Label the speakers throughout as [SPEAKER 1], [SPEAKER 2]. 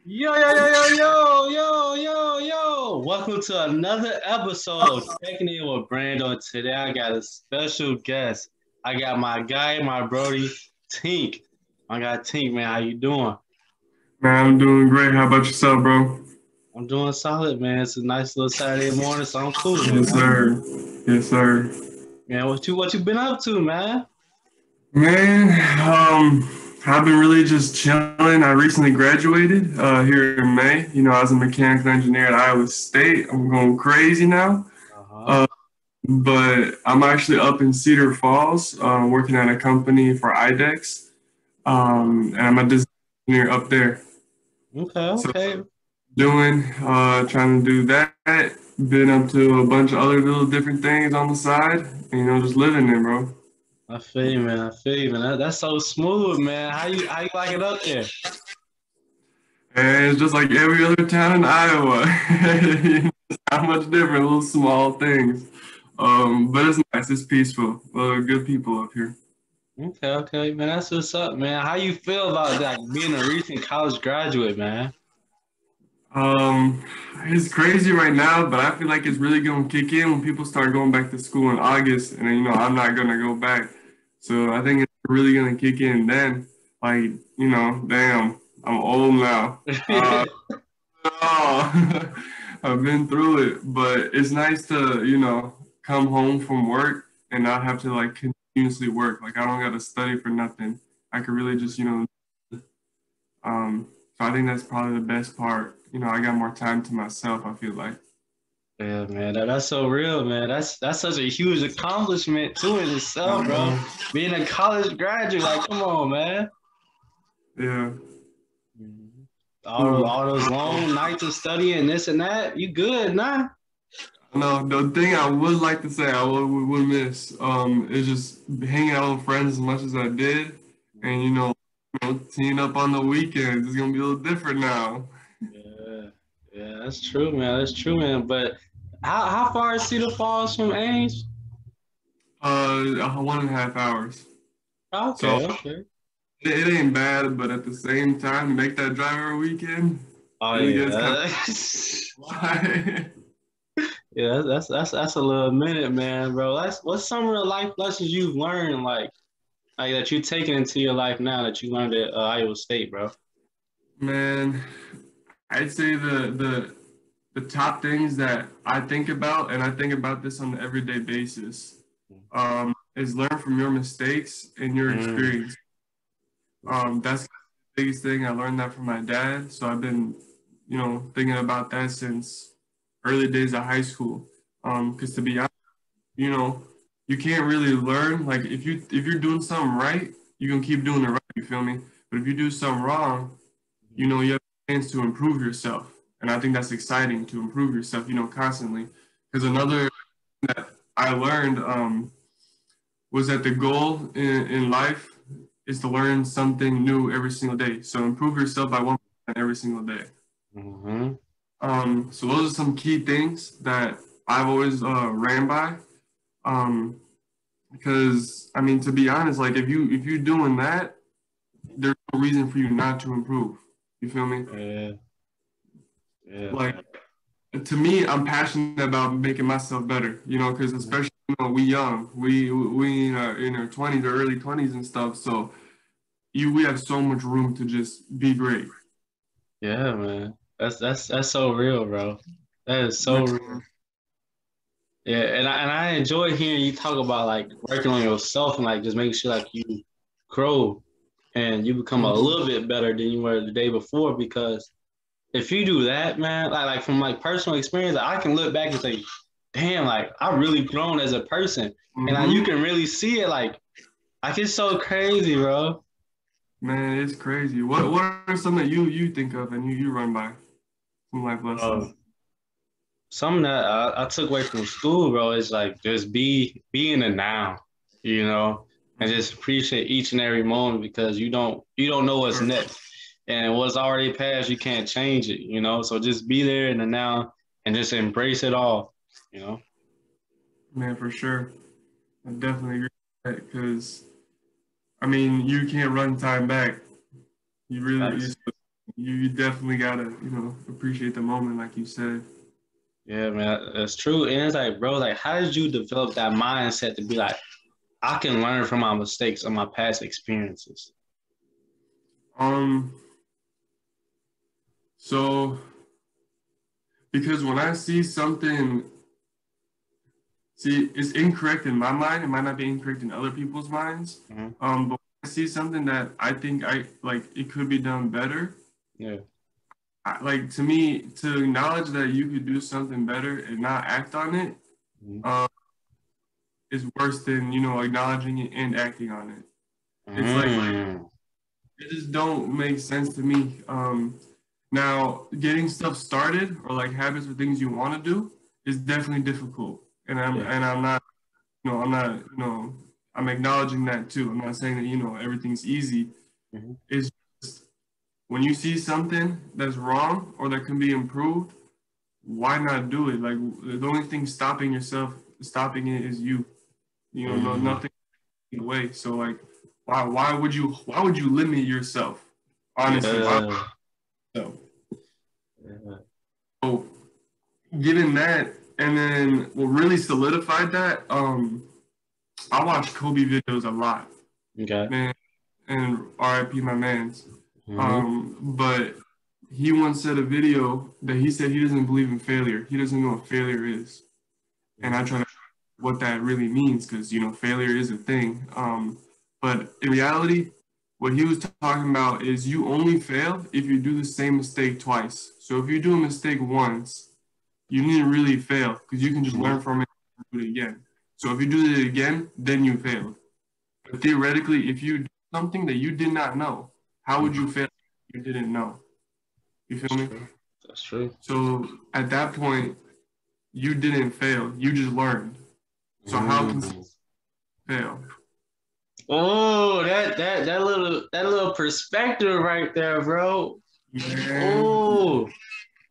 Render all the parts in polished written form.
[SPEAKER 1] Yo, yo, yo, yo, yo, yo, yo, yo. Welcome to another episode of Checking In with Brando. Today I got a special guest. I got my guy, my brody, Tink. I got Tink, man. How you doing?
[SPEAKER 2] Man, I'm doing great. How about yourself, bro?
[SPEAKER 1] I'm doing solid, man. It's a nice little Saturday morning, so I'm cool,
[SPEAKER 2] Yes,
[SPEAKER 1] man.
[SPEAKER 2] sir. Yes, sir.
[SPEAKER 1] Man, what you been up to, man?
[SPEAKER 2] Man, I've been really just chilling. I recently graduated here in May. I was a mechanical engineer at Iowa State. I'm going crazy now.
[SPEAKER 1] Uh-huh.
[SPEAKER 2] Uh, but I'm actually up in Cedar Falls, working at a company for IDEX. And I'm a design engineer up there.
[SPEAKER 1] Okay,
[SPEAKER 2] So
[SPEAKER 1] okay.
[SPEAKER 2] trying to do that. Been up to a bunch of other little different things on the side. Just living it, bro.
[SPEAKER 1] I feel you, man. I feel you, man. That's so smooth, man. How you like it up there?
[SPEAKER 2] And it's just like every other town in Iowa. It's not much different, little small things. But it's nice, it's peaceful. Good people up here.
[SPEAKER 1] Okay, okay, man. That's what's up, man. How you feel about like being a recent college graduate, man?
[SPEAKER 2] Um, it's crazy right now, but I feel like it's really gonna kick in when people start going back to school in August, and I'm not gonna go back. So I think it's really gonna kick in then. Like, damn, I'm old now. Oh, I've been through it, but it's nice to, come home from work and not have to like continuously work. Like I don't got to study for nothing. I could really just, so I think that's probably the best part. I got more time to myself, I feel like.
[SPEAKER 1] Yeah, man, that's so real, man. That's such a huge accomplishment too in itself, bro.
[SPEAKER 2] Uh,
[SPEAKER 1] Being a college graduate, like, come on, man.
[SPEAKER 2] yeah.
[SPEAKER 1] Mhm. All those
[SPEAKER 2] Ooh.
[SPEAKER 1] long nights of studying this and that, you good, nah?
[SPEAKER 2] No, the thing I would like to say I would miss is just hanging out with friends as much as I did, and teeing up on the weekends. It's gonna be a little different now.
[SPEAKER 1] Yeah, yeah, that's true, man. That's true, man. But how far is Cedar Falls from Ames?
[SPEAKER 2] 1.5 hours. So
[SPEAKER 1] Okay, okay.
[SPEAKER 2] it ain't bad, but at the same time, make that drive every weekend,
[SPEAKER 1] Oh
[SPEAKER 2] it gets kind
[SPEAKER 1] yeah.
[SPEAKER 2] of.
[SPEAKER 1] Yeah, that's a little minute, man, bro. What's some of the life lessons you've learned, like that you're taking into your life now that you learned at Iowa State, bro?
[SPEAKER 2] Man, I'd say the top things that I think about, and I think about this on an everyday basis, is learn from your mistakes and your
[SPEAKER 1] Mm,
[SPEAKER 2] experience. That's the biggest thing. I learned that from my dad. So I've been, thinking about that since early days of high school. Because to be honest, you know, you can't really learn. Like if you're doing something right, you can keep doing it right. You feel me? But if you do something wrong, you have a chance to improve yourself. And I think that's exciting to improve yourself, constantly. Because another that I learned was that the goal in life is to learn something new every single day. So improve yourself by 1% every single day.
[SPEAKER 1] mm-hmm.
[SPEAKER 2] So those are some key things that I've always ran by. Um, because I mean, to be honest, like if you're doing that, there's no reason for you not to improve. You feel me?
[SPEAKER 1] Yeah, yeah,
[SPEAKER 2] Like
[SPEAKER 1] man.
[SPEAKER 2] to me, I'm passionate about making myself better. Because especially we young, we in our 20s or early 20s and stuff. So we have so much room to just be great.
[SPEAKER 1] Yeah, man. That's so real, bro. That is so real.
[SPEAKER 2] Man,
[SPEAKER 1] Yeah, and I enjoy hearing you talk about like working on yourself and like just making sure like you grow and you become a little bit better than you were the day before because if you do that, man, like from like personal experience, like, I can look back and say, damn, like I really grown as a person. And like you
[SPEAKER 2] hmm
[SPEAKER 1] can really see it like it's so crazy, bro.
[SPEAKER 2] man, it's crazy. What are some that you think of and you run by some life lessons?
[SPEAKER 1] Bro, something that I took away from school, bro, is like just be in the now, you know, and just appreciate each and every moment because you don't know what's
[SPEAKER 2] Sure.
[SPEAKER 1] next. And what's already passed, you can't change it, you know. So just be there in the now and just embrace it all, you know.
[SPEAKER 2] Man, for sure. I definitely agree with that because I mean you can't run time back. You really you,
[SPEAKER 1] Facts.
[SPEAKER 2] You definitely gotta, appreciate the moment, like you said.
[SPEAKER 1] Yeah, man, that's true. And it's like, bro, like, how did you develop that mindset to be like, I can learn from my mistakes and my past experiences?
[SPEAKER 2] Um, so because when I see something, see, it's incorrect in my mind. It might not be incorrect in other people's minds.
[SPEAKER 1] Mm-hmm.
[SPEAKER 2] But when I see something that I think I like, it could be done better.
[SPEAKER 1] Yeah.
[SPEAKER 2] Like to me, to acknowledge that you could do something better and not act on it,
[SPEAKER 1] Mm-hmm.
[SPEAKER 2] um, is worse than acknowledging it and acting on it. It's like
[SPEAKER 1] Mm-hmm.
[SPEAKER 2] it just don't make sense to me. Now, getting stuff started or like habits or things you want to do is definitely difficult, and
[SPEAKER 1] Yeah.
[SPEAKER 2] I'm not, I'm not, I'm acknowledging that too. I'm not saying that everything's easy.
[SPEAKER 1] Mm-hmm.
[SPEAKER 2] It's just when you see something that's wrong or that can be improved, why not do it? Like the only thing stopping it is you. No,
[SPEAKER 1] Mm-hmm.
[SPEAKER 2] nothing in the way. So like, why would you limit yourself? Honestly, why?
[SPEAKER 1] Yeah.
[SPEAKER 2] So,
[SPEAKER 1] Yeah.
[SPEAKER 2] so given that, and then what really solidified that, I watch Kobe videos a lot,
[SPEAKER 1] Okay.
[SPEAKER 2] man, and RIP my man's.
[SPEAKER 1] Mm-hmm.
[SPEAKER 2] But he once said a video that he said he doesn't believe in failure. He doesn't know what failure is, and I try to what that really means because failure is a thing. But in reality, what he was talking about is you only fail if you do the same mistake twice. So if you do a mistake once, you didn't really fail because you can just
[SPEAKER 1] Mm-hmm.
[SPEAKER 2] learn from it and do it again. So if you do it again, then you failed. But theoretically, if you do something that you did not know, how would you fail if you didn't know? You
[SPEAKER 1] That's
[SPEAKER 2] feel me?
[SPEAKER 1] true. That's true.
[SPEAKER 2] So at that point, you didn't fail. You just learned. So how can
[SPEAKER 1] Mm.
[SPEAKER 2] someone fail?
[SPEAKER 1] Oh, that little perspective right there, bro.
[SPEAKER 2] Man,
[SPEAKER 1] Oh,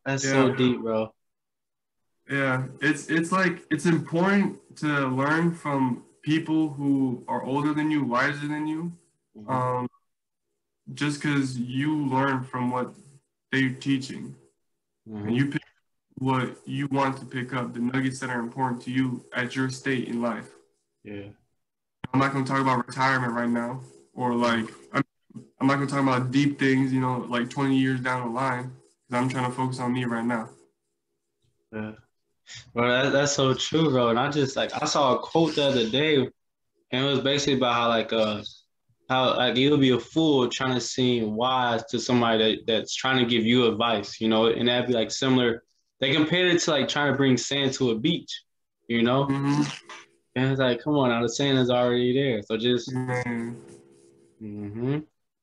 [SPEAKER 1] that's so
[SPEAKER 2] yeah,
[SPEAKER 1] deep, bro.
[SPEAKER 2] yeah. It's like it's important to learn from people who are older than you, wiser than you.
[SPEAKER 1] Mm-hmm.
[SPEAKER 2] Um, just because you learn from what they're teaching and
[SPEAKER 1] Mm-hmm.
[SPEAKER 2] you pick what you want to pick up, the nuggets that are important to you at your state in life.
[SPEAKER 1] Yeah.
[SPEAKER 2] I'm not going to talk about retirement right now, or
[SPEAKER 1] Mm-hmm.
[SPEAKER 2] like I'm not going to talk about deep things, like 20 years down the line, because I'm trying to focus on me right now.
[SPEAKER 1] Yeah. Bro, that's so true, bro. And I just like I saw a quote the other day, and it was basically about how you'll be a fool trying to seem wise to somebody that's trying to give you advice, and that'd be like similar. They compared it to like trying to bring sand to a beach, you know?
[SPEAKER 2] Hmm.
[SPEAKER 1] And it's like, come on, now the sand is already there. So just
[SPEAKER 2] Man,
[SPEAKER 1] mm-hmm.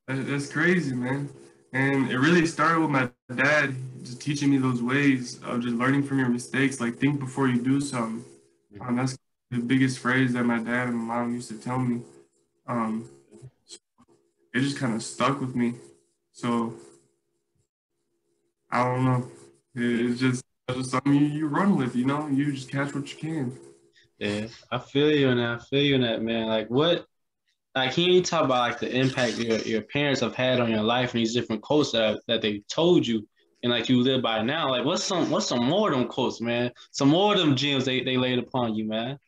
[SPEAKER 2] that's crazy, man. And it really started with my dad just teaching me those ways of just learning from your mistakes. Like, think before you do something. That's the biggest phrase that my dad and my mom used to tell me. Um, it just kind of stuck with me. So I don't know. It's just something you run with. You just catch what you can.
[SPEAKER 1] Yeah. I feel you in that. I feel you in that, man. Like what like can you talk about like the impact your parents have had on your life and these different quotes that they told you and like you live by now? Like what's some more of them quotes, man? Some more of them gems they laid upon you, man.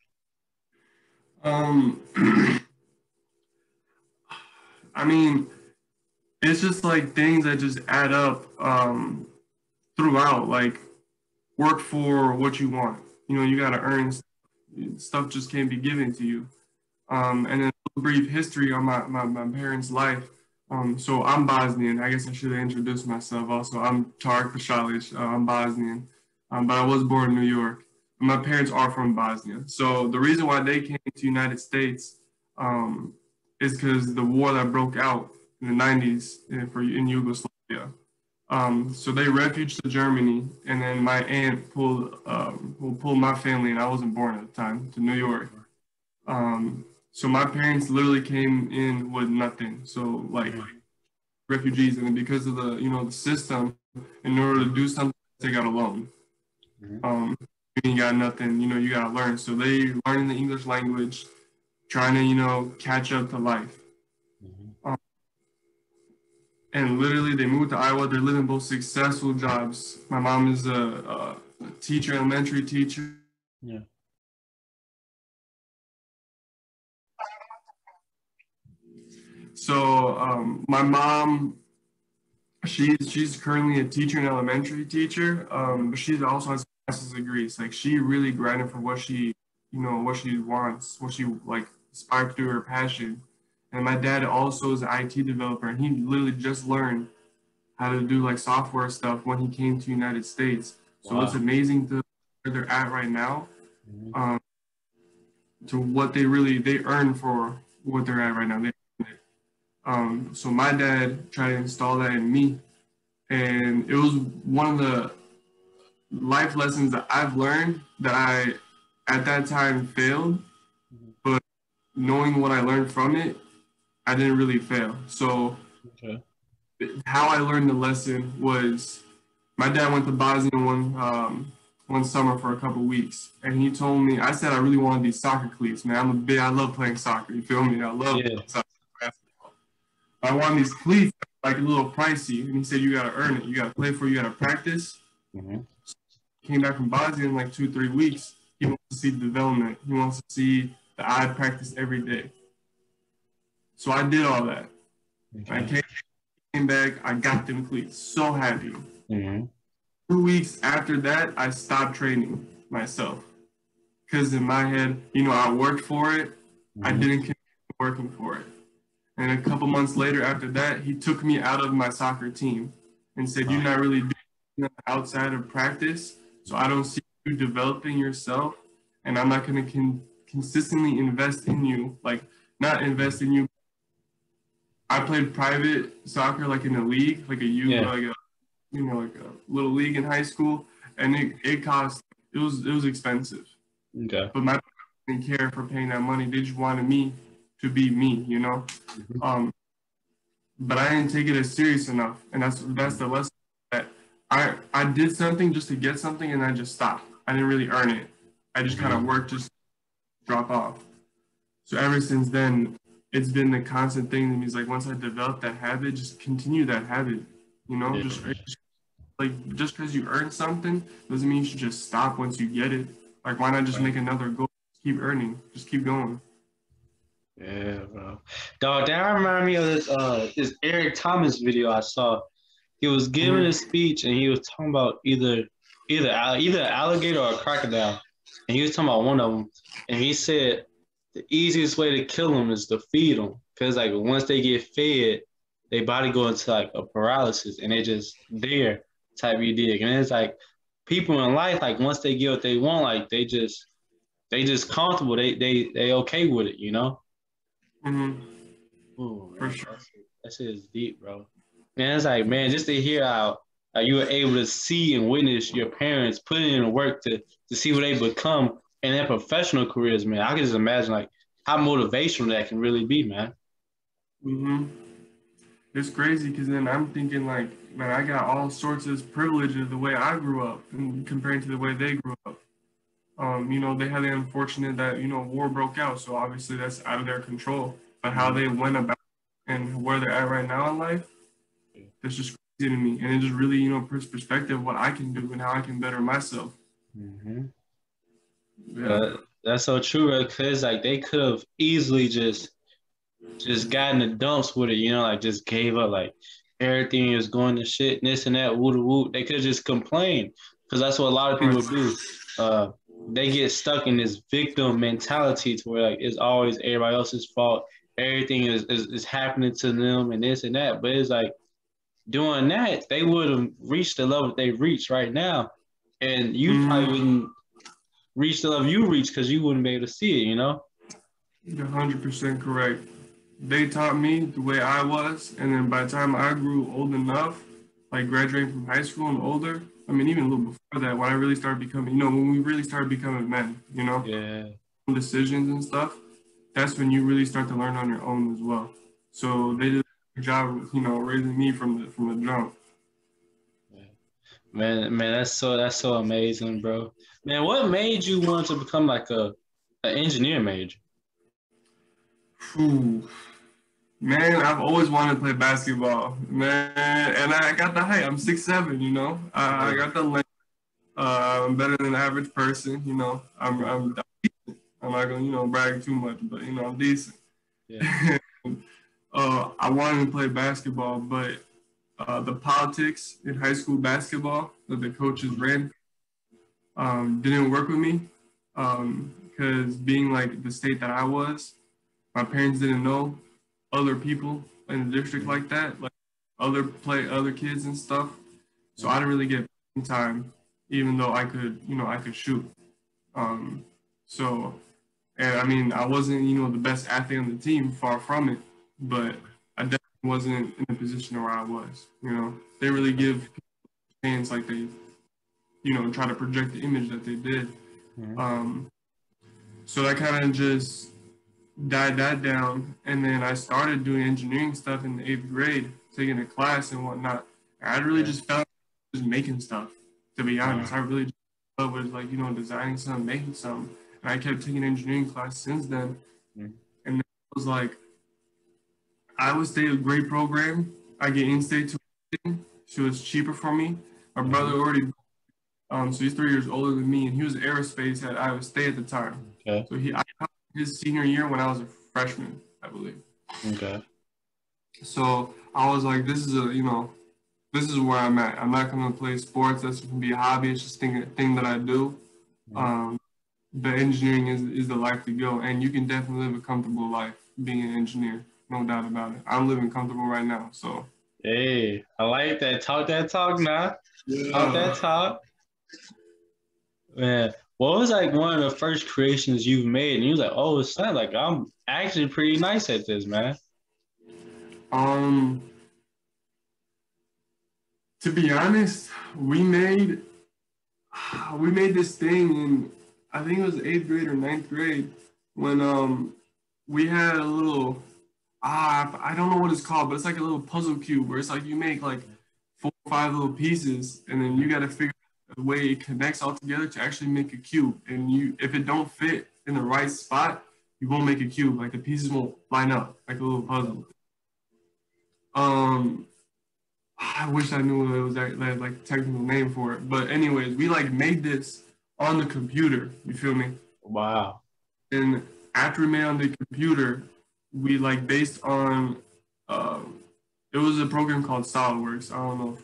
[SPEAKER 2] Um, I mean, it's just like things that just add up throughout. Like work for what you want. You got to earn stuff. Just can't be given to you. And then a brief history on my parents' life. So I'm Bosnian. I guess I should have introduced myself. Also, I'm Tarek Pashalic. I'm Bosnian, but I was born in New York. My parents are from Bosnia. So the reason why they came to the United States um, is because the war that broke out in the 90s in Yugoslavia. So they refuged to Germany, and then my aunt pulled my family, and I wasn't born at the time, to New York. So my parents literally came in with nothing. So like
[SPEAKER 1] Mhm.
[SPEAKER 2] refugees, and then because of the system, in order to do something, they got a loan.
[SPEAKER 1] Mhm.
[SPEAKER 2] Um, you ain't got nothing, you got to learn. So they learning the English language, trying to catch up to life.
[SPEAKER 1] Mhm.
[SPEAKER 2] Um, And literally, they moved to Iowa. They're living both successful jobs. My mom is a teacher, elementary teacher.
[SPEAKER 1] Yeah.
[SPEAKER 2] So my mom, she's currently a teacher, an elementary teacher, but she also has master's degrees. Like she really grinded for what she, what she wants, what she like aspired to, her passion. And my dad also is an IT developer, and he literally just learned how to do like software stuff when he came to United States. So it's
[SPEAKER 1] Wow.
[SPEAKER 2] amazing to where they're at right now,
[SPEAKER 1] Mhm.
[SPEAKER 2] um, to what they earn for what they're at right now. So my dad tried to install that in me, and it was one of the life lessons that I've learned that I at that time failed,
[SPEAKER 1] Mhm.
[SPEAKER 2] but knowing what I learned from it, I didn't really fail. So
[SPEAKER 1] Okay.
[SPEAKER 2] how I learned the lesson was my dad went to Bosnia one summer for a couple weeks, and he told me, I said I really wanted these soccer cleats, man. I love playing soccer. You feel me? I love
[SPEAKER 1] Yeah.
[SPEAKER 2] soccer, basketball. I want these cleats, like a little pricey, and he said you gotta earn it. You gotta play for it. You gotta practice.
[SPEAKER 1] Mhm.
[SPEAKER 2] Came back from Bosnia in like 2 3 weeks. He wants to see the development. He wants to see that I practice every day. So I did all that. I
[SPEAKER 1] Okay.
[SPEAKER 2] came back. I got them cleats. So happy.
[SPEAKER 1] Mhm.
[SPEAKER 2] 2 weeks after that, I stopped training myself because in my head, I worked for it. I
[SPEAKER 1] Mhm.
[SPEAKER 2] didn't continue working for it. And a couple months later, after that, he took me out of my soccer team and said, "You're
[SPEAKER 1] Wow.
[SPEAKER 2] not really doing enough outside of practice, so I don't see you developing yourself, and I'm not going to consistently invest in you. Like, not invest in you. I played private soccer, like in a league, like a U,
[SPEAKER 1] Yeah.
[SPEAKER 2] like a like a little league in high school, and it cost it was expensive.
[SPEAKER 1] Okay.
[SPEAKER 2] But my parents didn't care for paying that money. They just wanted me to be me.
[SPEAKER 1] Mhm.
[SPEAKER 2] Um, but I didn't take it as serious enough, and that's
[SPEAKER 1] Mhm.
[SPEAKER 2] the lesson that I did something just to get something, and I just stopped. I didn't really earn it. I just kind of
[SPEAKER 1] Mhm.
[SPEAKER 2] worked, just drop off. So ever since then, it's been the constant thing that means like once I develop that habit, just continue that habit.
[SPEAKER 1] Yeah.
[SPEAKER 2] Just like just because you earn something doesn't mean you should just stop once you get it. Like why not just
[SPEAKER 1] Right.
[SPEAKER 2] make another goal? Keep earning, just keep going.
[SPEAKER 1] Yeah, bro. Dog, that remind me of this Eric Thomas video I saw. He was giving
[SPEAKER 2] Mm-hmm.
[SPEAKER 1] a speech and he was talking about either an alligator or a crocodile, and he was talking about one of them, and he said the easiest way to kill them is to feed them, because like once they get fed, their body go into like a paralysis and they just there type you dig, and it's like people in life like once they get what they want, like they just comfortable, they okay with it, you know.
[SPEAKER 2] Mm-hmm.
[SPEAKER 1] Oh
[SPEAKER 2] For
[SPEAKER 1] man,
[SPEAKER 2] sure.
[SPEAKER 1] that shit is deep, bro. Man, it's like, man, just to hear how you were able to see and witness your parents put in the work to see what they become in their professional careers, man. I can just imagine like how motivational that can really be, man.
[SPEAKER 2] Mm-hmm. It's crazy because then I'm thinking like, man, I got all sorts of privileges the way I grew up and compared to the way they grew up. They had the unfortunate that war broke out, so obviously that's out of their control. But how
[SPEAKER 1] Mhm.
[SPEAKER 2] they went about and where they're at right now in life, that's just crazy to me, and it just really puts perspective what I can do and how I can better myself.
[SPEAKER 1] Mhm.
[SPEAKER 2] Yeah.
[SPEAKER 1] That's so true, because like they could have easily just got in the dumps with it, like just gave up, like everything is going to shit, and this and that, woo woo. They could just complain, because that's what a lot of
[SPEAKER 2] Right.
[SPEAKER 1] people do. Uh, they get stuck in this victim mentality to where like it's always everybody else's fault. Everything is happening to them and this and that. But it's like doing that, they would have reached the level they reached right now, and you probably
[SPEAKER 2] Mm-hmm.
[SPEAKER 1] wouldn't reach the level you reach because you wouldn't be able to see it.
[SPEAKER 2] You're 100% correct. They taught me the way I was, and then by the time I grew old enough, like graduating from high school and older, I mean, even a little before that, when I really started becoming, when we really started becoming men,
[SPEAKER 1] Yeah.
[SPEAKER 2] decisions and stuff, that's when you really start to learn on your own as well. So they did a good job, raising me from the jump.
[SPEAKER 1] Man, that's so amazing, bro. Man, what made you want to become like a an engineer major?
[SPEAKER 2] Whew. Man, I've always wanted to play basketball, man, and I got the height. I'm 6'7", you know. I got the length. I'm better than the average person, you know. I'm not gonna, brag too much, but I'm decent.
[SPEAKER 1] Yeah.
[SPEAKER 2] I wanted to play basketball, but the politics in high school basketball that the coaches ran didn't work with me because being like the state that I was, my parents didn't know other people in the district like that, like other kids and stuff. So I didn't really get time, even though I could shoot. Um, so, and I mean, I wasn't, the best athlete on the team, far from it, but I definitely wasn't in the position where I was. They really give fans like they, try to project the image that they did. So that kind of just died that down, and then I started doing engineering stuff in the 8th grade, taking a class and whatnot. I really just felt just making stuff. To be honest, I really just was like designing something, making something, and I kept taking engineering class since then. And then it was like Iowa State, a great program. I get in-state tuition, so it's cheaper for me. My brother already, so he's 3 years older than me, and he was aerospace at Iowa State at the time.
[SPEAKER 1] Okay.
[SPEAKER 2] So I his senior year when I was a freshman, I believe.
[SPEAKER 1] Okay.
[SPEAKER 2] So I was like, this is where I'm at. I'm not gonna play sports. That's gonna be a hobby. It's just a thing that I do. But engineering is the life to go, and you can definitely live a comfortable life being an engineer, no doubt about it. I'm living comfortable right now, so.
[SPEAKER 1] Hey, I like that. Talk that talk now.
[SPEAKER 2] Yeah.
[SPEAKER 1] Talk that talk. Man, what was like one of the first creations you've made? And you was like, oh, it's not like I'm actually pretty nice at this, man.
[SPEAKER 2] To be honest, we made this thing in, I think it was 8th grade or 9th grade, when we had a little I don't know what it's called, but it's like a little puzzle cube where it's like you make like 4 or 5 little pieces, and then you got to figure out the way it connects all together to actually make a cube. And if it don't fit in the right spot, you won't make a cube. Like the pieces won't line up like a little puzzle. I wish I knew it was that like technical name for it. But anyways, we like made this on the computer. You feel me?
[SPEAKER 1] Wow.
[SPEAKER 2] And after we made it on the computer, we like based on it was a program called SolidWorks. I don't know if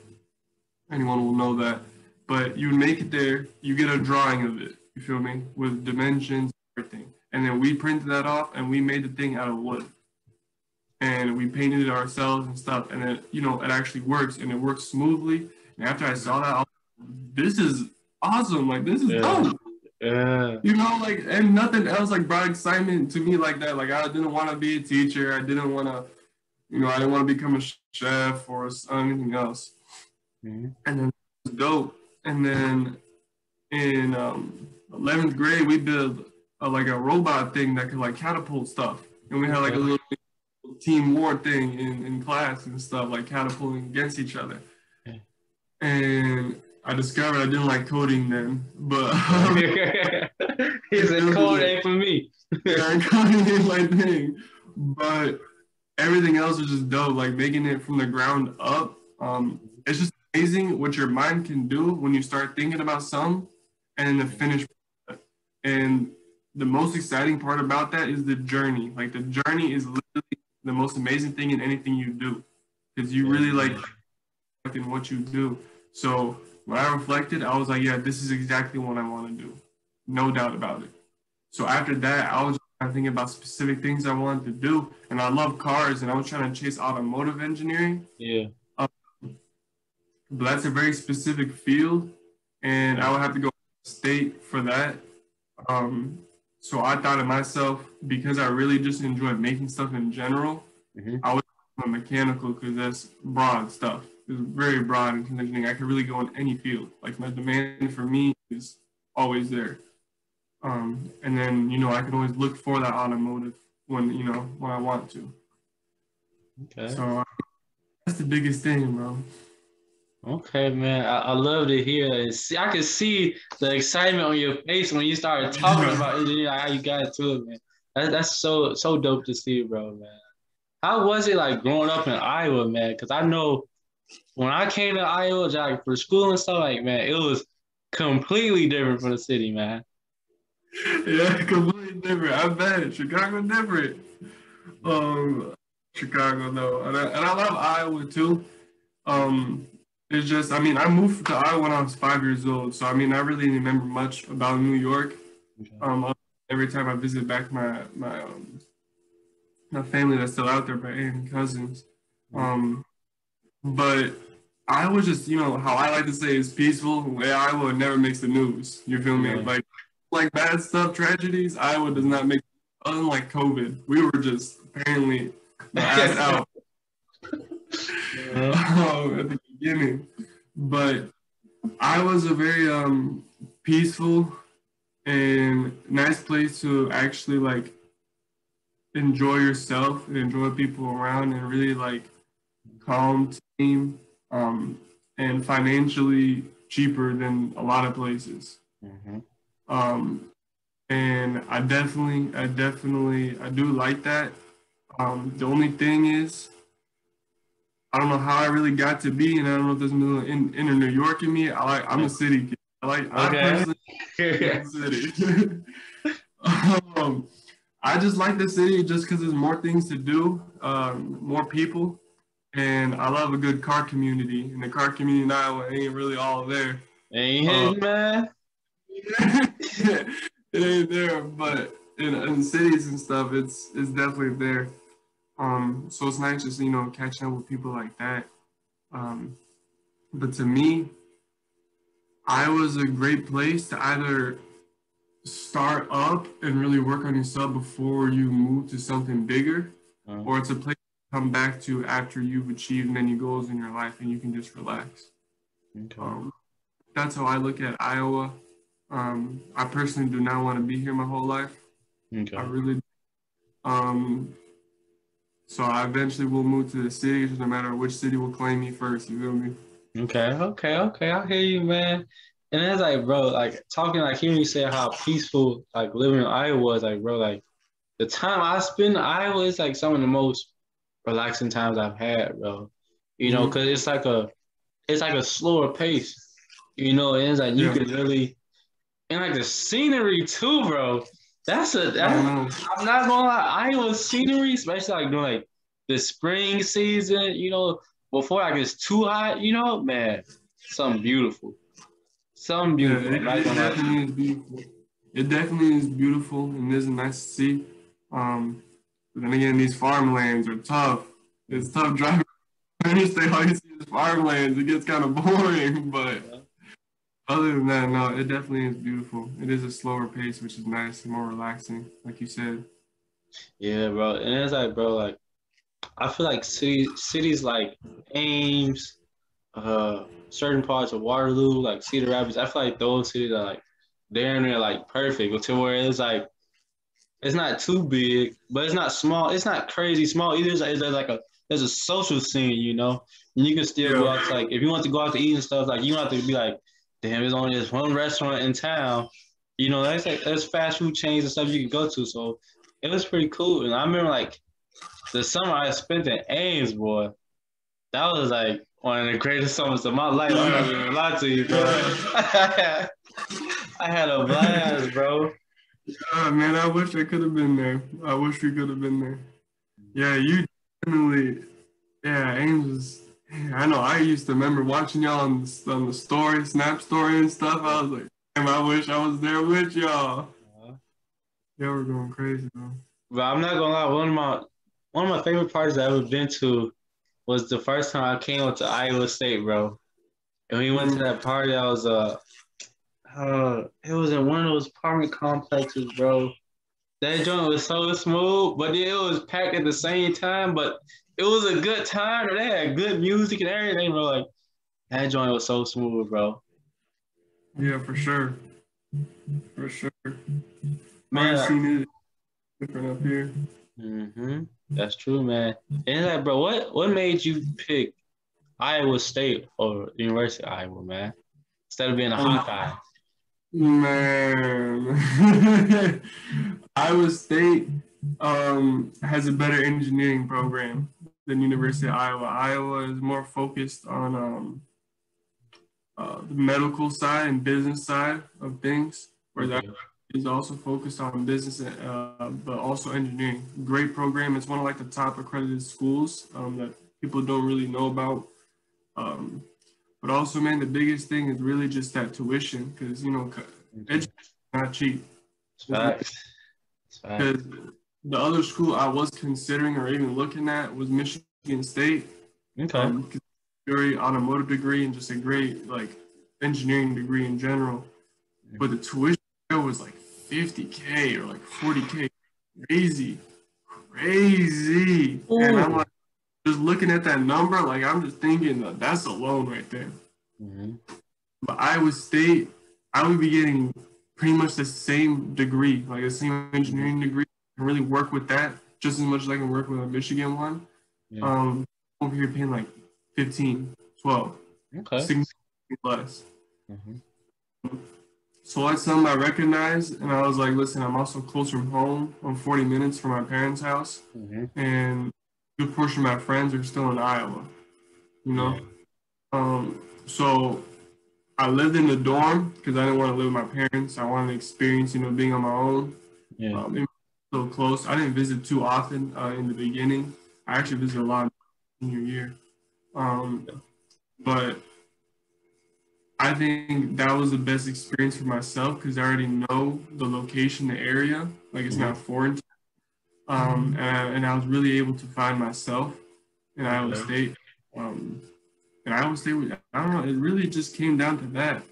[SPEAKER 2] anyone will know that, but you make it there, you get a drawing of it. You feel me? With dimensions, everything, and then we printed that off and we made the thing out of wood. And we painted it ourselves and stuff, and it actually works, and it works smoothly. And after I saw that, I was like, this is awesome. Like, this is dope.
[SPEAKER 1] Yeah.
[SPEAKER 2] Like, and nothing else like brought excitement to me like that. Like, I didn't want to be a teacher. I didn't want to, I didn't want to become a chef or anything else. And then it was dope. And then in 11th grade, we built like a robot thing that could like catapult stuff, and we had like a little team war thing in class and stuff, like catapulting against each other. And I discovered I didn't like coding then, but
[SPEAKER 1] he said code ain't for me.
[SPEAKER 2] Yeah, coding ain't my thing. But everything else was just dope, like making it from the ground up. It's just amazing what your mind can do when you start thinking about something and then the finished product. And the most exciting part about that is the journey. Like the journey is literally the most amazing thing in anything you do, because you really like in what you do. So when I reflected, I was like, yeah, this is exactly what I want to do, no doubt about it. So after that, I was thinking about specific things I wanted to do, and I love cars, and I was trying to chase automotive engineering.
[SPEAKER 1] Yeah.
[SPEAKER 2] But that's a very specific field, and I would have to go state for that. So I thought of myself, because I really just enjoy making stuff in general, I would go mechanical, because that's broad stuff. It's very broad in engineering. I could really go in any field. Like my demand for me is always there. And then, I can always look for that automotive when I want to.
[SPEAKER 1] Okay.
[SPEAKER 2] So that's the biggest thing, bro.
[SPEAKER 1] Okay, man. I love to hear it. I can see the excitement on your face when you started talking about engineering, how you got into it, man. That's so dope to see, bro, man. how was it like growing up in Iowa, man? Because I know when I came to Iowa, like for school and stuff, like man, it was completely different from the city, man.
[SPEAKER 2] Yeah, completely different. I bet Chicago different. Chicago though, and I love Iowa too. Um, it's just, I mean, I moved to Iowa when I was 5 years old, so I mean, I really didn't remember much about New York.
[SPEAKER 1] Okay.
[SPEAKER 2] Every time I visit back my family that's still out there, my aunt and cousins. Um, but Iowa just, how I like to say is peaceful. Where Iowa never makes the news. You feel me?
[SPEAKER 1] Yeah.
[SPEAKER 2] Like bad stuff, tragedies. Iowa does not make. Unlike COVID, we were just apparently ass out at the beginning. But Iowa's a very peaceful and nice place to actually like enjoy yourself and enjoy people around and really like calm team, and financially cheaper than a lot of places.
[SPEAKER 1] Mm-hmm.
[SPEAKER 2] And I do like that. The only thing is, I don't know how I really got to be, and I don't know if there's in inner New York in me. I'm a city kid. I personally like the city. I just like the city just because there's more things to do, more people, and I love a good car community. And the car community in Iowa ain't really all there.
[SPEAKER 1] Ain't his, man.
[SPEAKER 2] It ain't there, but in cities and stuff, it's definitely there. So it's nice just catching up with people like that. But to me, Iowa's a great place to either start up and really work on yourself before you move to something bigger, or it's a place to come back to after you've achieved many goals in your life and you can just relax.
[SPEAKER 1] Okay.
[SPEAKER 2] That's how I look at Iowa. I personally do not want to be here my whole life.
[SPEAKER 1] Okay.
[SPEAKER 2] I really. So I eventually will move to the city, no matter which city will claim me first. You feel me?
[SPEAKER 1] Okay. I hear you, man. And it's like, bro, like talking, like hearing you say how peaceful, like living in Iowa is, like, bro, like the time I spend in Iowa is like some of the most relaxing times I've had, bro. You know, because it's like a slower pace. You know, and it's like you can really, and like the scenery too, bro. That's I'm not gonna lie, Iowa scenery, especially like during like the spring season, you know, before like it's too hot, you know, man, something beautiful. Something beautiful.
[SPEAKER 2] Yeah, it definitely is beautiful. It definitely is beautiful and it is nice to see. But then again, these farmlands are tough. It's tough driving interstate. All you see is farmlands. It gets kind of boring, but other than that, no, it definitely is beautiful. It is a slower pace, which is nice and more relaxing, like you said.
[SPEAKER 1] Yeah, bro. And it's like, bro, like I feel like cities like Ames, certain parts of Waterloo, like Cedar Rapids, I feel like those cities are like they're like perfect to where it's like it's not too big, but it's not small. It's not crazy small either. There's a social scene, you know, and you can still go out to, like if you want to go out to eat and stuff. Like you don't have to be like, damn, there's only this one restaurant in town. You know, there's fast food chains and stuff you can go to. So it was pretty cool. And I remember like the summer I spent in Ames, boy. That was like one of the greatest summers of my life. I'm not even gonna lie to you, bro. I had a blast, bro.
[SPEAKER 2] Man, I wish I could have been there. I wish we could have been there. Yeah, you definitely. Yeah, Ames was. Yeah, I know. I used to remember watching y'all on the story, Snap story and stuff. I was like, damn, I wish I was there with y'all. Y'all were going crazy, though.
[SPEAKER 1] But I'm not gonna lie. One of my favorite parties I've ever been to was the first time I came up to Iowa State, bro. And we went to that party. I was it was in one of those apartment complexes, bro. That joint was so smooth, but it was packed at the same time. But it was a good time. They had good music and everything, bro. Like that joint was so smooth, bro.
[SPEAKER 2] Yeah, for sure. For sure.
[SPEAKER 1] Man,
[SPEAKER 2] I've seen it different up here.
[SPEAKER 1] That's true, man. And like, bro, what made you pick Iowa State or University of Iowa, man, instead of being a Hawkeye?
[SPEAKER 2] Man, Iowa State. has a better engineering program than University of Iowa. Iowa is more focused on the medical side and business side of things, whereas
[SPEAKER 1] Okay.
[SPEAKER 2] Iowa is also focused on business, but also engineering. Great program. It's one of like the top accredited schools that people don't really know about. Um, but also, man, the biggest thing is really just that tuition, because
[SPEAKER 1] Okay.
[SPEAKER 2] education is not cheap.
[SPEAKER 1] It's facts. It's facts.
[SPEAKER 2] Because the other school I was considering or even looking at was Michigan State.
[SPEAKER 1] Okay.
[SPEAKER 2] 'Cause very automotive degree and just a great like engineering degree in general. But the tuition there was like 50K or like 40K. Crazy. Crazy. And I'm
[SPEAKER 1] Ooh.
[SPEAKER 2] like just looking at that number, like I'm just thinking that's a loan right there.
[SPEAKER 1] Mm-hmm.
[SPEAKER 2] But Iowa State, I would be getting pretty much the same degree, like the same
[SPEAKER 1] Mm-hmm.
[SPEAKER 2] engineering degree. I can really work with that just as much as I can work with a Michigan one.
[SPEAKER 1] Yeah.
[SPEAKER 2] Over here paying like 15, 12,
[SPEAKER 1] Okay.
[SPEAKER 2] significantly less.
[SPEAKER 1] Mm-hmm.
[SPEAKER 2] So that's something I recognized, and I was like, listen, I'm also close from home. I'm 40 minutes from my parents' house,
[SPEAKER 1] Mm-hmm.
[SPEAKER 2] and a good portion of my friends are still in Iowa, you know?
[SPEAKER 1] Yeah.
[SPEAKER 2] So I lived in the dorm because I didn't want to live with my parents. I wanted to experience, being on my own.
[SPEAKER 1] Yeah.
[SPEAKER 2] It was so close. I didn't visit too often in the beginning. I actually visited a lot in your year. Um, but I think that was the best experience for myself because I already know the location, the area. Like it's
[SPEAKER 1] Mm-hmm.
[SPEAKER 2] not foreign. And I was really able to find myself in Iowa
[SPEAKER 1] Okay.
[SPEAKER 2] State. Um, and Iowa State, I don't know, it really just came down to that,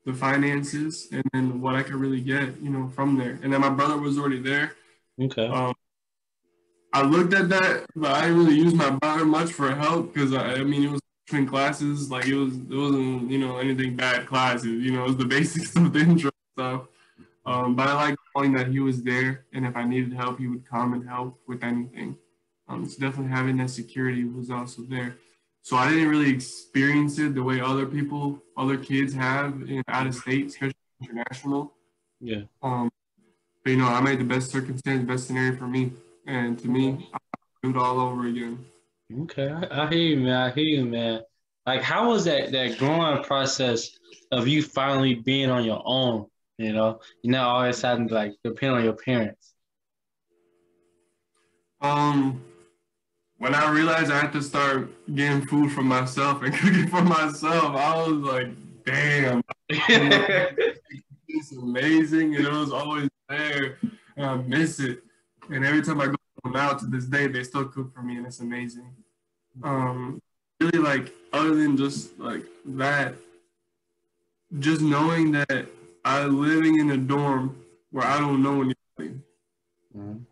[SPEAKER 2] the finances, and then what I could really get, from there. And then my brother was already there.
[SPEAKER 1] Okay.
[SPEAKER 2] Um, I looked at that, but I didn't really use my brother much for help because I mean it was between classes, like it wasn't anything bad classes, it was the basics of the intro stuff. But I like knowing that he was there, and if I needed help, he would come and help with anything. So definitely having that security was also there. So I didn't really experience it the way other kids have in out of state, especially international.
[SPEAKER 1] Yeah.
[SPEAKER 2] Um, but I made the best circumstance, best scenario for me, and to
[SPEAKER 1] Okay.
[SPEAKER 2] me, I do it all over again.
[SPEAKER 1] Okay. I hear you, man. I hear you, man. Like, how was that growing process of you finally being on your own? You're not always having to like depend on your parents.
[SPEAKER 2] Um, when I realized I had to start getting food for myself and cooking for myself, I was like, damn, it's amazing, and it was always there, and I miss it. And every time I go out to this day, they still cook for me, and it's amazing. Um, really, like other than just like that, just knowing that I'm living in a dorm where I don't know anybody,
[SPEAKER 1] Mhm,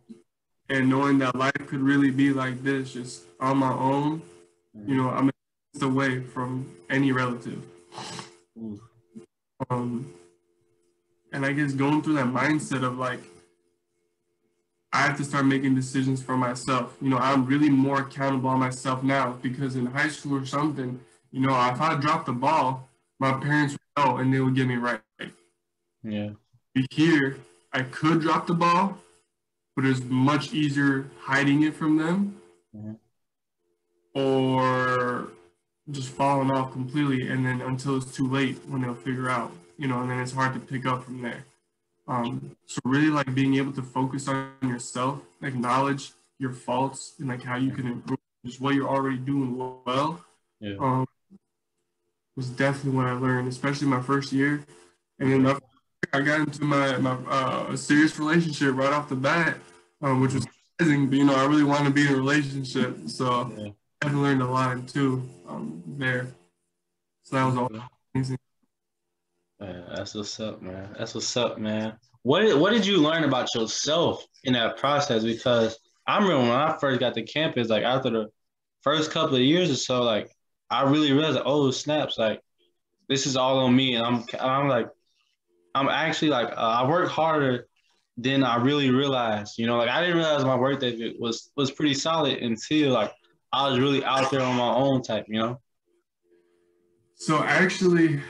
[SPEAKER 2] and knowing that life could really be like this, just on my own.
[SPEAKER 1] mhm.
[SPEAKER 2] I'm away from any relative.
[SPEAKER 1] Ooh,
[SPEAKER 2] Um, and I guess going through that mindset of like I have to start making decisions for myself. I'm really more accountable on myself now because in high school or something, if I dropped the ball, my parents would know and they would get me right.
[SPEAKER 1] yeah.
[SPEAKER 2] Here, I could drop the ball, but it's much easier hiding it from them
[SPEAKER 1] Mhm,
[SPEAKER 2] or just falling off completely and then until it's too late when they'll figure out, and then it's hard to pick up from there. So really like being able to focus on yourself, acknowledge your faults and like how you can
[SPEAKER 1] mhm.
[SPEAKER 2] improve just what you're already doing well,
[SPEAKER 1] Yeah.
[SPEAKER 2] um, was definitely what I learned, especially my first year. And then
[SPEAKER 1] Okay.
[SPEAKER 2] I got into my serious relationship right off the bat, which was
[SPEAKER 1] Mhm.
[SPEAKER 2] amazing. But I really wanted to be in a relationship, so
[SPEAKER 1] Yeah.
[SPEAKER 2] I definitely learned a lot too there. So that was all
[SPEAKER 1] Okay.
[SPEAKER 2] amazing.
[SPEAKER 1] Man, that's what's up, man. That's what's up, man. What did you learn about yourself in that process? Because I remember when I first got to campus, like after the first couple of years or so, like I really realized, like, oh snaps, like this is all on me, and I'm like I'm actually like I work harder than I really realized. Like I didn't realize my work ethic was pretty solid until like I was really out there on my own type.
[SPEAKER 2] So actually,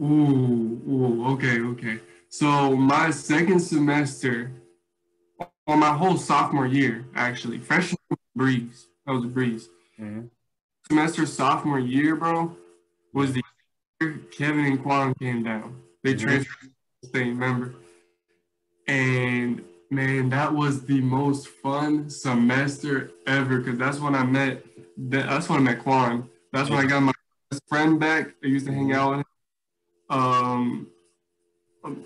[SPEAKER 2] okay. So my second semester, well, my whole sophomore year, actually. Freshman was a breeze. That was a breeze.
[SPEAKER 1] Mm-hmm.
[SPEAKER 2] Semester sophomore year, bro, was
[SPEAKER 1] Yeah.
[SPEAKER 2] the year Kevin and Quan came down. They
[SPEAKER 1] Mm-hmm.
[SPEAKER 2] transferred to the state, remember? And man, that was the most fun semester ever because that's when I met. That's when I met Quan. That's when I
[SPEAKER 1] Yeah.
[SPEAKER 2] got my best friend back. I used to hang
[SPEAKER 1] Mm-hmm.
[SPEAKER 2] out with him. Um,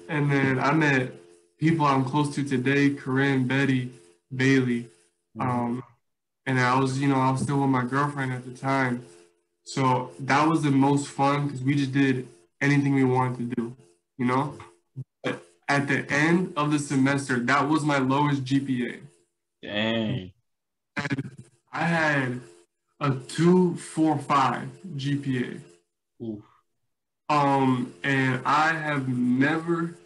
[SPEAKER 2] and then I met people I'm close to today: Corinne, Betty, Bailey.
[SPEAKER 1] Mm-hmm.
[SPEAKER 2] Um, and I was, I was still with my girlfriend at the time. So that was the most fun because we just did anything we wanted to do, you know. But at the end of the semester, that was my lowest GPA.
[SPEAKER 1] Dang.
[SPEAKER 2] I had a 2.45 GPA.
[SPEAKER 1] Ooh.
[SPEAKER 2] And I have never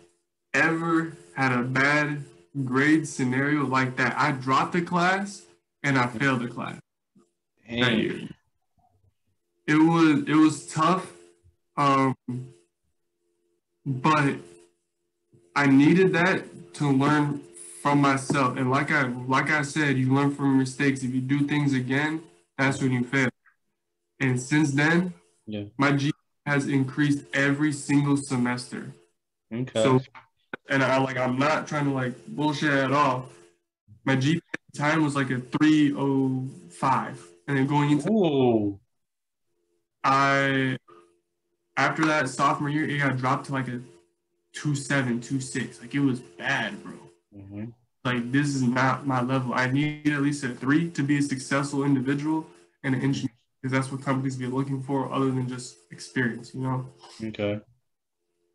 [SPEAKER 2] ever had a bad grade scenario like that. I dropped a class and I failed a class that
[SPEAKER 1] Dang.
[SPEAKER 2] year. It was tough, um, but I needed that to learn from myself. And like I said, you learn from mistakes. If you do things again, that's when you fail. And since then,
[SPEAKER 1] Yeah.
[SPEAKER 2] my GPA has increased every single semester.
[SPEAKER 1] Okay.
[SPEAKER 2] So, and I'm not trying to like bullshit at all. My GPA at the time was like a 3.05, and then going into
[SPEAKER 1] Ooh.
[SPEAKER 2] I after that sophomore year, it got dropped to like a 2.7, 2.6. Like it was bad, bro.
[SPEAKER 1] Mm-hmm.
[SPEAKER 2] Like this is not my level. I need at least a 3 to be a successful individual and an engineer because that's what companies be looking for, other than just experience.
[SPEAKER 1] Okay.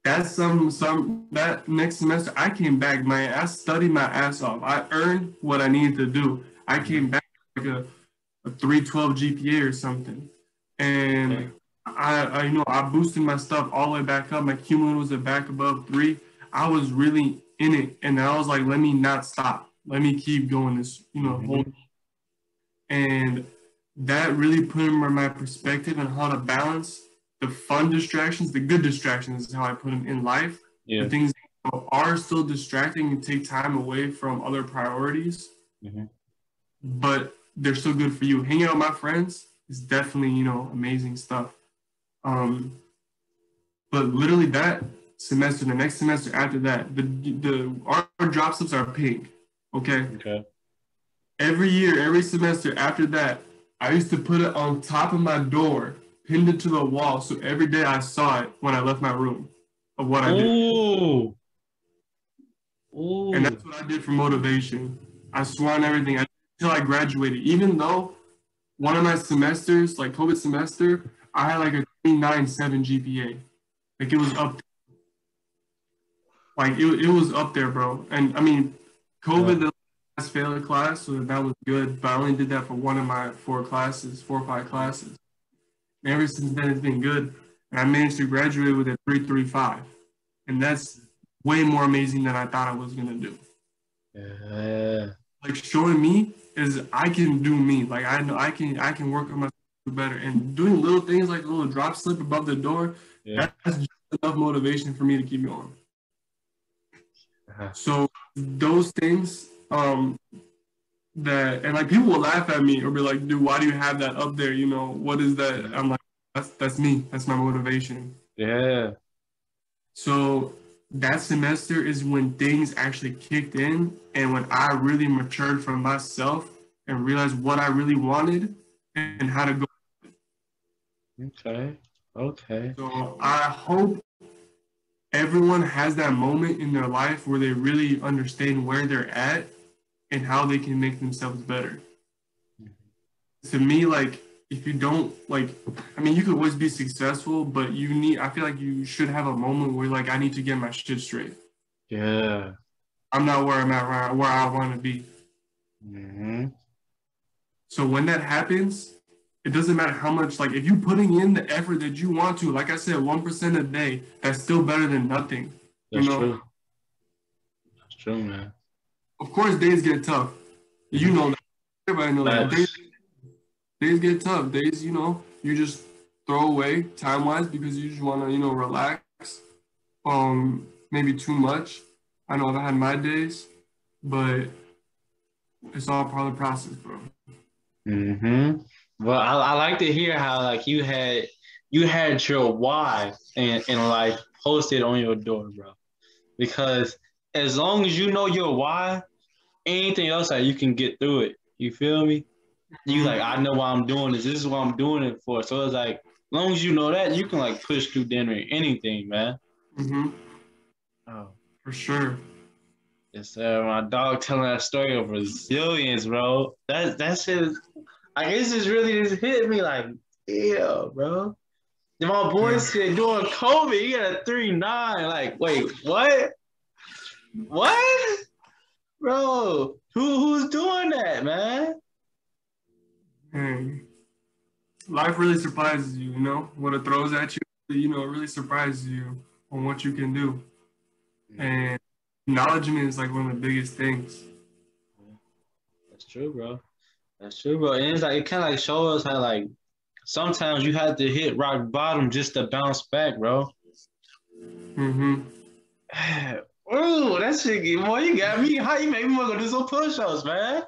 [SPEAKER 2] That's some that next semester I came back, man. I studied my ass off. I earned what I needed to do. I
[SPEAKER 1] Mm-hmm.
[SPEAKER 2] came back like a 3.12 GPA or something,
[SPEAKER 1] Okay.
[SPEAKER 2] and I boosted my stuff all the way back up. My cumulative was back above 3. I was really in it, and I was like, let me not stop. Let me keep going this whole,
[SPEAKER 1] Mm-hmm.
[SPEAKER 2] and that really put in my perspective on how to balance the fun distractions, the good distractions is how I put them in life. The
[SPEAKER 1] Yeah.
[SPEAKER 2] things that are still distracting and take time away from other priorities,
[SPEAKER 1] Mm-hmm.
[SPEAKER 2] but they're still good for you. Hanging out with my friends is definitely, amazing stuff. Um, but literally that semester, the next semester after that, our drop slips are pink. Okay.
[SPEAKER 1] Okay.
[SPEAKER 2] Every year, every semester after that, I used to put it on top of my door, pinned it to the wall, so every day I saw it when I left my room of what I did.
[SPEAKER 1] Ooh.
[SPEAKER 2] And
[SPEAKER 1] Ooh.
[SPEAKER 2] that's what I did for motivation. I swore on everything until I graduated. Even though one of my semesters, like COVID semester, I had like a 3.97 GPA. Like it was up, like it was up there, bro. And I mean,
[SPEAKER 1] Yeah.
[SPEAKER 2] COVID, the last failed class, so that was good. But I only did that for one of my 4 or 5 classes. And ever since then, it's been good. And I managed to graduate with a 3.35, and that's way more amazing than I thought I was gonna do.
[SPEAKER 1] Yeah.
[SPEAKER 2] Like showing me is I can do me. Like I know I can work on myself better. And doing little things like a little drop slip above the door,
[SPEAKER 1] Yeah.
[SPEAKER 2] that's just enough motivation for me to keep going.
[SPEAKER 1] Uh-huh.
[SPEAKER 2] So those things, that and like people will laugh at me or be like, dude, why do you have that up there? What is that? I'm like, that's me. That's my motivation.
[SPEAKER 1] Yeah.
[SPEAKER 2] So that semester is when things actually kicked in and when I really matured from myself and realized what I really wanted and how to go.
[SPEAKER 1] Okay. Okay.
[SPEAKER 2] So I hope everyone has that moment in their life where they really understand where they're at and how they can make themselves better. To me, like, if you don't, like, I mean, you could always be successful, but I feel like you should have a moment where, like, I need to get my shit straight.
[SPEAKER 1] Yeah.
[SPEAKER 2] I'm not where I'm at, right, where I want to be.
[SPEAKER 1] Mm-hmm.
[SPEAKER 2] So when that happens, it doesn't matter how much, like, if you're putting in the effort that you want to, like I said, 1% a day, that's still better than nothing, you
[SPEAKER 1] That's
[SPEAKER 2] know?
[SPEAKER 1] true. That's true, man.
[SPEAKER 2] Of course, days get tough. You
[SPEAKER 1] Mm-hmm.
[SPEAKER 2] know that. Everybody know that. Days,
[SPEAKER 1] Facts.
[SPEAKER 2] days get tough. Days, you just throw away time-wise because you just want to, relax. Maybe too much. I know I've had my days, but It's all part of the process, bro.
[SPEAKER 1] Mm-hmm. Well, I like to hear how like you had your why in life posted on your door, bro. Because as long as you know your why, anything else that you can get through it. You feel me? You like,
[SPEAKER 2] Mm-hmm.
[SPEAKER 1] I know why I'm doing this. This is what I'm doing it for. So it's like, as long as you know that, you can like push through dinner anything, man.
[SPEAKER 2] Mm-hmm.
[SPEAKER 1] Oh,
[SPEAKER 2] For sure.
[SPEAKER 1] yes, sir. My dog telling that story of resilience, bro. That shit is like it's just really just hit me like, yeah, bro. And my boy
[SPEAKER 2] Yeah.
[SPEAKER 1] said during COVID, he had a 3.9. Like, wait, what? What? Bro, who's doing that, man?
[SPEAKER 2] And life really surprises you, you know, what it throws at you, you know, it really surprises you on what you can do. And acknowledgement is like one of the biggest things.
[SPEAKER 1] That's true, bro. That's true, bro. And it's like it kind of like shows us how like sometimes you have to hit rock bottom just to bounce back, bro.
[SPEAKER 2] Mm-hmm.
[SPEAKER 1] Ooh, that shit, boy, you got me. How you make me want to go do some push-ups, man?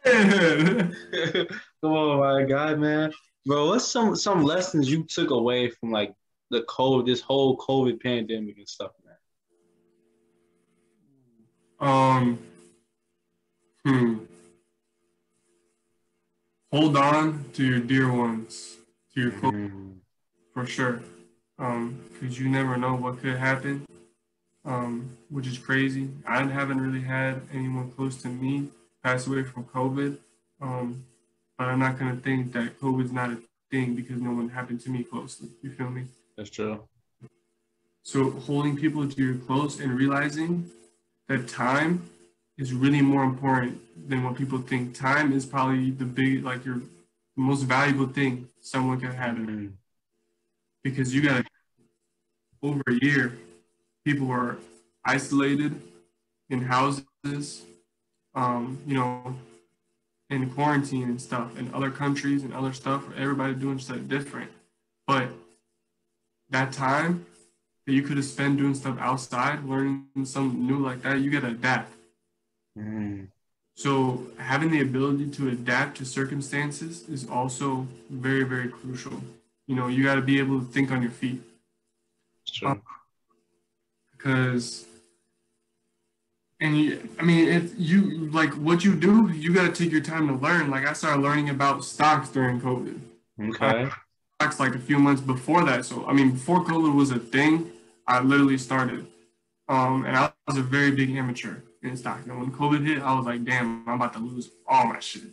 [SPEAKER 1] Come on, my guy, man. Bro, what's some lessons you took away from like the COVID, this whole COVID pandemic and stuff, man?
[SPEAKER 2] um, hmm. Hold on to your dear ones, to your close,
[SPEAKER 1] Mm,
[SPEAKER 2] for sure. Because you never know what could happen, which is crazy. I haven't really had anyone close to me pass away from COVID, um, but I'm not gonna think that COVID's not a thing because no one happened to me closely. You feel me?
[SPEAKER 1] that's true.
[SPEAKER 2] So holding people to your close and realizing that time is really more important than what people think. Time is probably the big, like your most valuable thing someone can have in,
[SPEAKER 1] Mm,
[SPEAKER 2] because you got over a year, people were isolated in houses, you know, in quarantine and stuff, in other countries and other stuff. Everybody doing stuff different, but that time that you could have spent doing stuff outside, learning something new like that, you got to adapt.
[SPEAKER 1] mm,
[SPEAKER 2] So having the ability to adapt to circumstances is also very, very crucial. You know, you got to be able to think on your feet,
[SPEAKER 1] it's true.
[SPEAKER 2] because, and I mean, if you like what you do, you got to take your time to learn. Like I started learning about stocks during COVID. I
[SPEAKER 1] Okay.
[SPEAKER 2] stocks like a few months before that. So I mean, before COVID was a thing, I literally started. And I was a very big amateur in stocks. And when COVID hit, I was like, damn, I'm about to lose all my shit.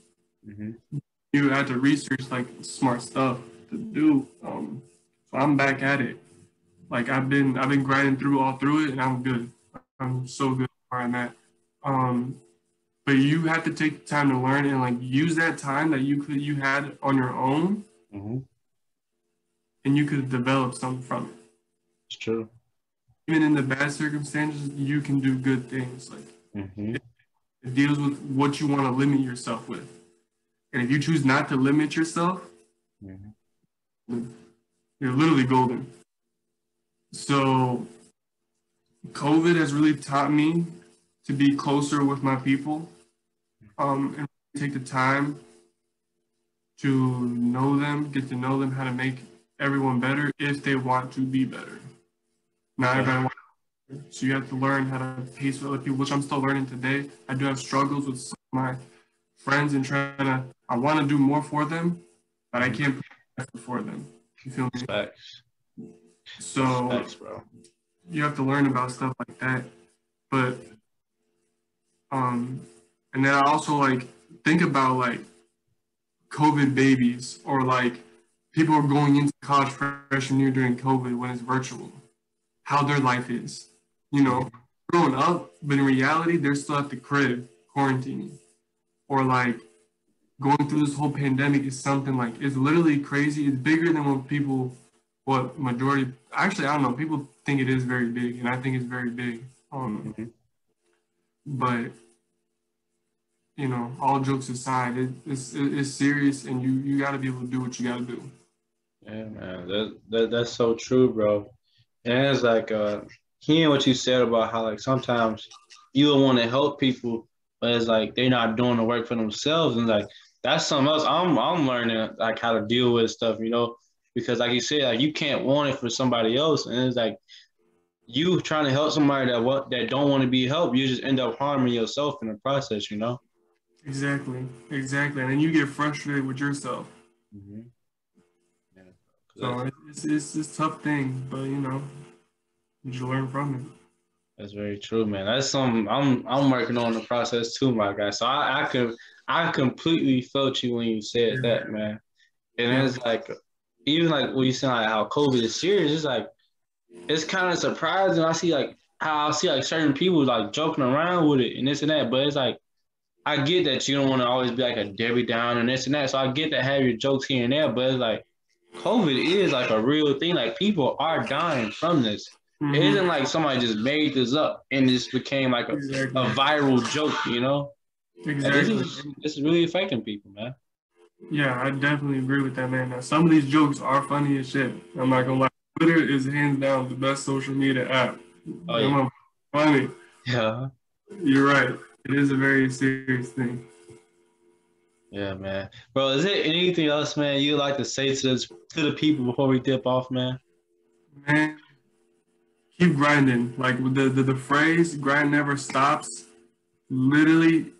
[SPEAKER 1] Mm-hmm.
[SPEAKER 2] You had to research like smart stuff to do. So I'm back at it. Like I've been grinding through all through it, and I'm good. I'm so good where I'm at. Um, but you have to take time to learn and like use that time that you had on your own,
[SPEAKER 1] Mm-hmm.
[SPEAKER 2] and you could develop something from it.
[SPEAKER 1] It's true.
[SPEAKER 2] Even in the bad circumstances, you can do good things. Like
[SPEAKER 1] Mm-hmm.
[SPEAKER 2] it deals with what you want to limit yourself with. And if you choose not to limit yourself,
[SPEAKER 1] Mm-hmm.
[SPEAKER 2] you're literally golden. So COVID has really taught me to be closer with my people, and take the time to know them, get to know them, how to make everyone better if they want to be better. Not
[SPEAKER 1] Okay.
[SPEAKER 2] everybody wants. So you have to learn how to pace with other people, which I'm still learning today. I do have struggles with some of my friends and trying to. I want to do more for them, but I
[SPEAKER 1] Mm-hmm.
[SPEAKER 2] can't put effort for them. You feel
[SPEAKER 1] That's
[SPEAKER 2] me?
[SPEAKER 1] facts. That's
[SPEAKER 2] So
[SPEAKER 1] facts, bro.
[SPEAKER 2] you have to learn about stuff like that. But um, and then I also like think about like COVID babies or like people are going into college freshman year during COVID when it's virtual, how their life is, you know,
[SPEAKER 1] Mm-hmm.
[SPEAKER 2] growing up, but in reality, they're still at the crib quarantining, or like going through this whole pandemic is something like it's literally crazy. It's bigger than what people, what majority, actually, I don't know, people think it is very big, and I think it's very big.
[SPEAKER 1] Mm-hmm.
[SPEAKER 2] But you know, all jokes aside, it's serious, and you got to be able to do what you got to do.
[SPEAKER 1] Yeah, man. That's so true, bro. And it's like hearing what you said about how like sometimes you don't want to help people, but it's like they're not doing the work for themselves, and like that's something else I'm learning like how to deal with stuff, you know, because like you said, like you can't want it for somebody else, and it's like you trying to help somebody that don't want to be helped, you just end up harming yourself in the process, you know.
[SPEAKER 2] Exactly, exactly, and then you get frustrated with yourself.
[SPEAKER 1] Mm-hmm. Yeah,
[SPEAKER 2] So it's a tough thing, but you know, you should learn from it.
[SPEAKER 1] that's very true, man. That's something I'm working on the process too, my guy. So I completely felt you when you said
[SPEAKER 2] Yeah,
[SPEAKER 1] that, man. And
[SPEAKER 2] yeah,
[SPEAKER 1] it's like even like when you say like how COVID is serious, it's like it's kind of surprising. I see like how I see like certain people like joking around with it and this and that, but it's like I get that you don't want to always be like a Debbie Down and this and that. So I get that have your jokes here and there, but it's like COVID is like a real thing. Like people are dying from this. It
[SPEAKER 2] mm-hmm.
[SPEAKER 1] isn't like somebody just made this up and this became like a
[SPEAKER 2] Exactly,
[SPEAKER 1] viral joke, you know? Like
[SPEAKER 2] exactly.
[SPEAKER 1] this is really affecting people, man.
[SPEAKER 2] Yeah, I definitely agree with that, man. Now, some of these jokes are funny as shit. I'm not gonna lie. Twitter is hands down the best social media app.
[SPEAKER 1] Oh
[SPEAKER 2] Them
[SPEAKER 1] yeah.
[SPEAKER 2] are funny.
[SPEAKER 1] Yeah.
[SPEAKER 2] You're right. It is a very serious thing.
[SPEAKER 1] Yeah, man. Bro, is there anything else, man, you'd like to say to the people before we dip off, man?
[SPEAKER 2] Man, keep grinding. Like with the phrase "grind never stops." Literally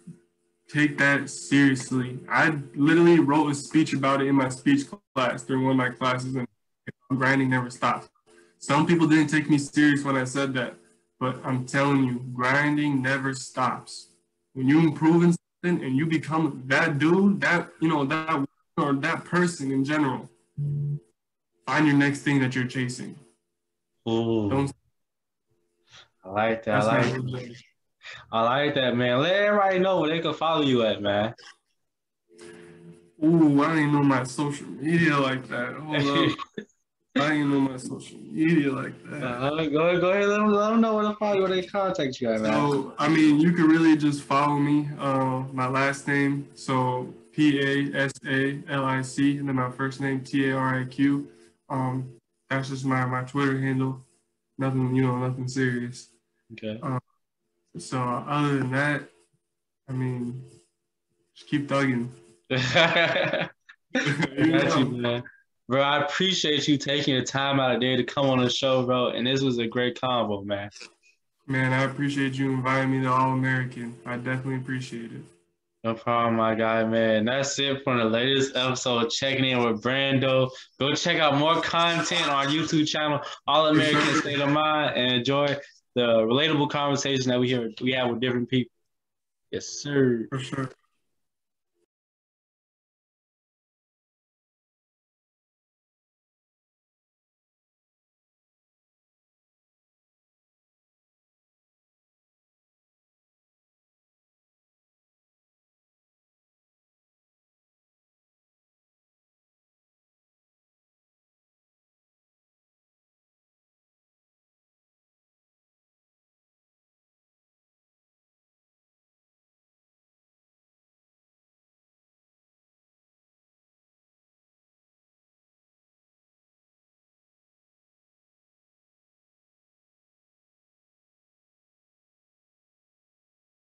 [SPEAKER 2] take that seriously. I literally wrote a speech about it in my speech class during one of my classes, and grinding never stops. Some people didn't take me serious when I said that, but I'm telling you, grinding never stops. When you improve in something and you become that dude, that you know that or that person in general, find your next thing that you're chasing.
[SPEAKER 1] Ooh,
[SPEAKER 2] Don't.
[SPEAKER 1] I like that. I
[SPEAKER 2] That's my
[SPEAKER 1] like
[SPEAKER 2] little joke.
[SPEAKER 1] I like that, man. Let everybody know where they can follow you at, man.
[SPEAKER 2] Ooh, I didn't know my social media like that. Hold up. I didn't know my social media like that.
[SPEAKER 1] Go ahead, let them know where to follow you, where they contact you at, man.
[SPEAKER 2] So, I mean, you can really just follow me. My last name, so Pasalic, and then my first name Tariq. Um, that's just my Twitter handle. Nothing, you know, nothing serious.
[SPEAKER 1] Okay.
[SPEAKER 2] Um, so other than that, I mean, just keep thugging.
[SPEAKER 1] I
[SPEAKER 2] You
[SPEAKER 1] got you,
[SPEAKER 2] know,
[SPEAKER 1] man. Bro, I appreciate you taking the time out of there to come on the show, bro. And this was a great convo, man.
[SPEAKER 2] man, I appreciate you inviting me to All American. I definitely appreciate it.
[SPEAKER 1] No problem, my guy, man. That's it for the latest episode of Checking In with Brando. Go check out more content on our YouTube channel, All
[SPEAKER 2] For
[SPEAKER 1] American
[SPEAKER 2] sure.
[SPEAKER 1] State of Mind, and enjoy the relatable conversation that we have with different people. Yes, sir.
[SPEAKER 2] For sure.